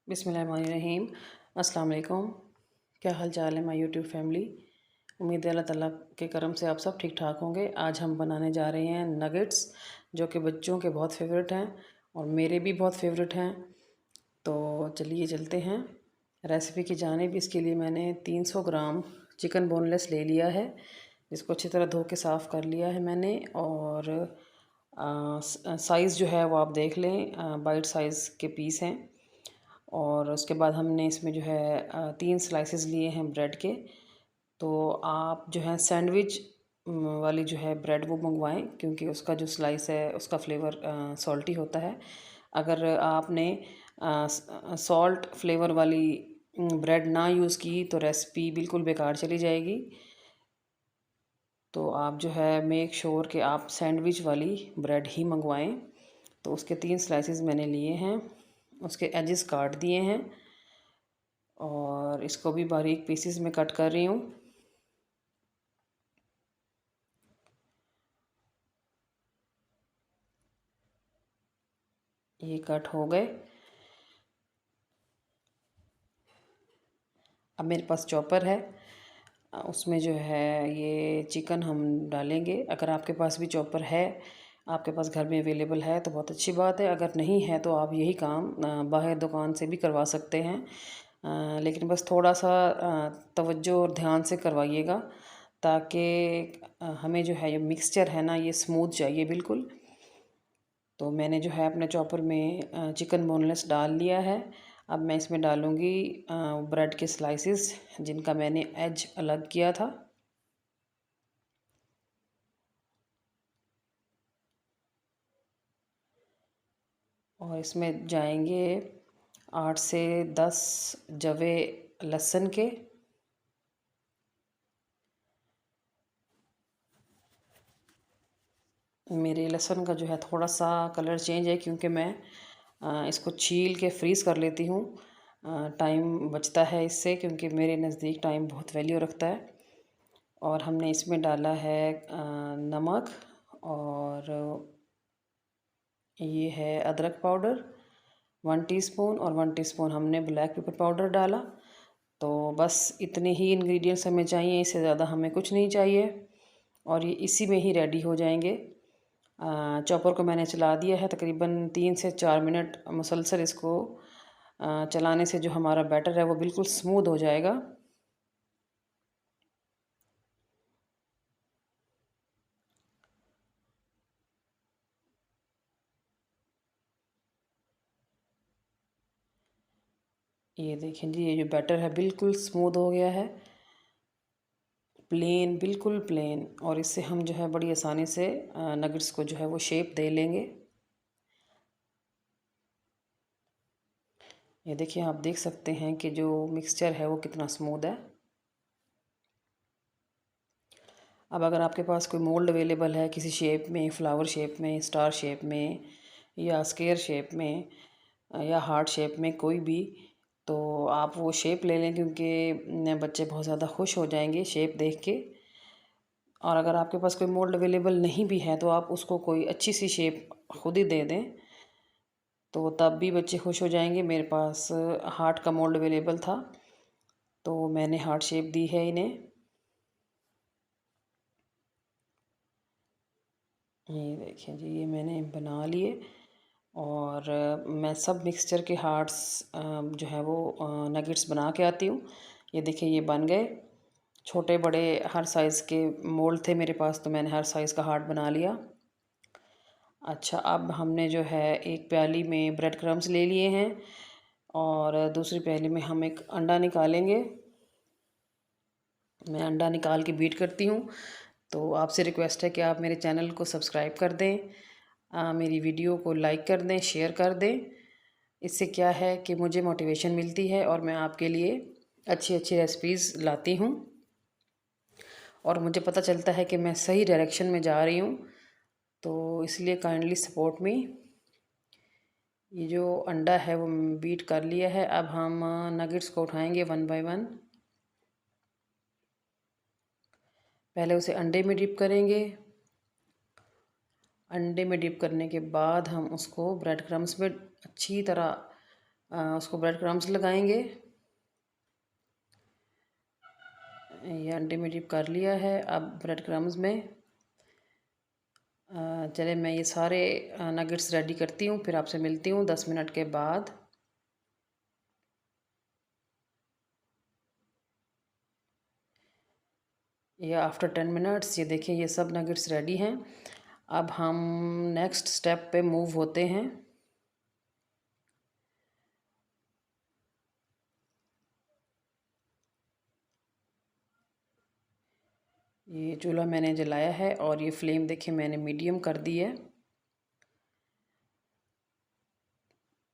बिस्मिल्लाहिर्रहमानिर्रहीम। अस्सलाम वालेकुम। क्या हाल चाल है माय यूट्यूब फैमिली। उम्मीद है अल्लाह ताला के करम से आप सब ठीक ठाक होंगे। आज हम बनाने जा रहे हैं नगेट्स, जो कि बच्चों के बहुत फेवरेट हैं और मेरे भी बहुत फेवरेट हैं। तो चलिए चलते हैं रेसिपी की जानिब। इसके लिए मैंने 300 ग्राम चिकन बोनलेस ले लिया है, जिसको अच्छी तरह धो के साफ़ कर लिया है मैंने। और साइज़ जो है वो आप देख लें, बाइट साइज़ के पीस हैं। और उसके बाद हमने इसमें जो है 3 स्लाइसेस लिए हैं ब्रेड के। तो आप जो है सैंडविच वाली जो है ब्रेड वो मंगवाएं, क्योंकि उसका जो स्लाइस है उसका फ्लेवर सॉल्टी होता है। अगर आपने सॉल्ट फ्लेवर वाली ब्रेड ना यूज़ की तो रेसिपी बिल्कुल बेकार चली जाएगी। तो आप जो है मेक श्योर कि आप सैंडविच वाली ब्रेड ही मंगवाएं। तो उसके 3 स्लाइसेस मैंने लिए हैं, उसके एजेस काट दिए हैं और इसको भी बारीक पीसेस में कट कर रही हूँ। ये कट हो गए। अब मेरे पास चॉपर है, उसमें जो है ये चिकन हम डालेंगे। अगर आपके पास भी चॉपर है, आपके पास घर में अवेलेबल है तो बहुत अच्छी बात है। अगर नहीं है तो आप यही काम बाहर दुकान से भी करवा सकते हैं। लेकिन बस थोड़ा सा तवज्जो और ध्यान से करवाइएगा, ताकि हमें जो है ये मिक्सचर है ना ये स्मूथ चाहिए बिल्कुल। तो मैंने जो है अपने चॉपर में चिकन बोनलेस डाल लिया है। अब मैं इसमें डालूँगी ब्रेड के स्लाइसेस, जिनका मैंने एज अलग किया था। और इसमें जाएंगे 8 से 10 जवे लहसुन के। मेरे लहसुन का जो है थोड़ा सा कलर चेंज है, क्योंकि मैं इसको छील के फ्रीज़ कर लेती हूँ। टाइम बचता है इससे, क्योंकि मेरे नज़दीक टाइम बहुत वैल्यू रखता है। और हमने इसमें डाला है नमक, और ये है अदरक पाउडर 1 टीस्पून, और 1 टीस्पून हमने ब्लैक पेपर पाउडर डाला। तो बस इतने ही इंग्रेडिएंट्स हमें चाहिए, इससे ज़्यादा हमें कुछ नहीं चाहिए। और ये इसी में ही रेडी हो जाएंगे। चॉपर को मैंने चला दिया है, तकरीबन 3 से 4 मिनट मुसलसल इसको चलाने से जो हमारा बैटर है वो बिल्कुल स्मूथ हो जाएगा। ये देखें जी, ये जो बैटर है बिल्कुल स्मूथ हो गया है, प्लेन, बिल्कुल प्लेन। और इससे हम जो है बड़ी आसानी से नगेट्स को जो है वो शेप दे लेंगे। ये देखिए, आप देख सकते हैं कि जो मिक्सचर है वो कितना स्मूथ है। अब अगर आपके पास कोई मोल्ड अवेलेबल है किसी शेप में, फ्लावर शेप में, स्टार शेप में, या स्क्वायर शेप में, या हार्ट शेप में, कोई भी, तो आप वो शेप ले लें, क्योंकि बच्चे बहुत ज़्यादा खुश हो जाएंगे शेप देख के। और अगर आपके पास कोई मोल्ड अवेलेबल नहीं भी है तो आप उसको कोई अच्छी सी शेप खुद ही दे दें, तो तब भी बच्चे खुश हो जाएंगे। मेरे पास हार्ट का मोल्ड अवेलेबल था, तो मैंने हार्ट शेप दी है इन्हें। ये देखिए जी, ये मैंने बना लिए। और मैं सब मिक्सचर के हार्ट्स जो है वो नगेट्स बना के आती हूँ। ये देखिए, ये बन गए। छोटे बड़े हर साइज़ के मोल्ड थे मेरे पास, तो मैंने हर साइज़ का हार्ट बना लिया। अच्छा, अब हमने जो है एक प्याली में ब्रेड क्रम्स ले लिए हैं, और दूसरी प्याली में हम एक अंडा निकालेंगे। मैं अंडा निकाल के बीट करती हूँ। तो आपसे रिक्वेस्ट है कि आप मेरे चैनल को सब्सक्राइब कर दें, मेरी वीडियो को लाइक कर दें, शेयर कर दें। इससे क्या है कि मुझे मोटिवेशन मिलती है और मैं आपके लिए अच्छी अच्छी रेसिपीज़ लाती हूँ, और मुझे पता चलता है कि मैं सही डायरेक्शन में जा रही हूँ। तो इसलिए काइंडली सपोर्ट मी। ये जो अंडा है वो बीट कर लिया है। अब हम नगेट्स को उठाएंगे वन बाय वन। पहले उसे अंडे में डिप करेंगे। अंडे में डिप करने के बाद हम उसको ब्रेड क्रम्स में अच्छी तरह उसको ब्रेड क्रम्स लगाएंगे। ये अंडे में डिप कर लिया है। अब ब्रेड क्रम्स में चले मैं ये सारे नगेट्स रेडी करती हूँ, फिर आपसे मिलती हूँ 10 मिनट के बाद। ये आफ्टर 10 मिनट्स ये देखिए ये सब नगेट्स रेडी हैं। अब हम नेक्स्ट स्टेप पे मूव होते हैं। ये चूल्हा मैंने जलाया है और ये फ्लेम देखिए मैंने मीडियम कर दी है।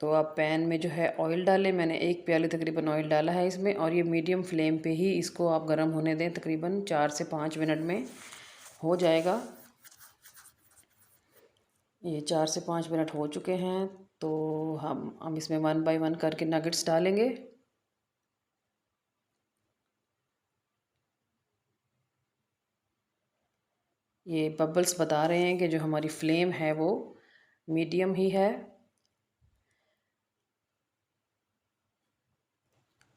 तो आप पैन में जो है ऑयल डालें, मैंने 1 प्याली तकरीबन ऑयल डाला है इसमें, और ये मीडियम फ्लेम पे ही इसको आप गर्म होने दें। तकरीबन 4 से 5 मिनट में हो जाएगा। ये 4 से 5 मिनट हो चुके हैं, तो हम इसमें 1 बाय 1 करके नगेट्स डालेंगे। ये बबल्स बता रहे हैं कि जो हमारी फ्लेम है वो मीडियम ही है।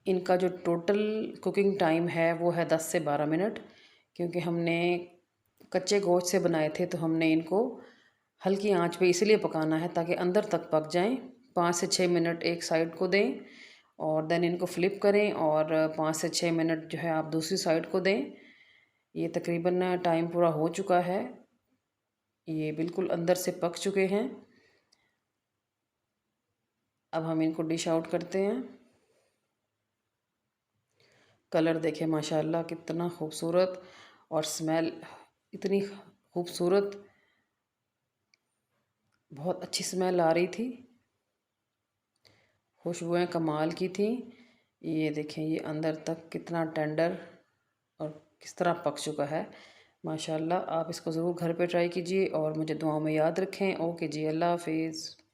इनका जो टोटल कुकिंग टाइम है वो है 10 से 12 मिनट, क्योंकि हमने कच्चे गोश्त से बनाए थे, तो हमने इनको हल्की आंच पे इसलिए पकाना है ताकि अंदर तक पक जाएं। 5 से 6 मिनट एक साइड को दें और देन इनको फ्लिप करें, और 5 से 6 मिनट जो है आप दूसरी साइड को दें। ये तकरीबन टाइम पूरा हो चुका है, ये बिल्कुल अंदर से पक चुके हैं। अब हम इनको डिश आउट करते हैं। कलर देखें माशाल्लाह कितना खूबसूरत, और स्मेल इतनी खूबसूरत, बहुत अच्छी स्मेल आ रही थी, खुशबुएं कमाल की थी। ये देखें ये अंदर तक कितना टेंडर और किस तरह पक चुका है माशाल्लाह। आप इसको ज़रूर घर पे ट्राई कीजिए और मुझे दुआओं में याद रखें। ओके जी, अल्लाह हाफिज़।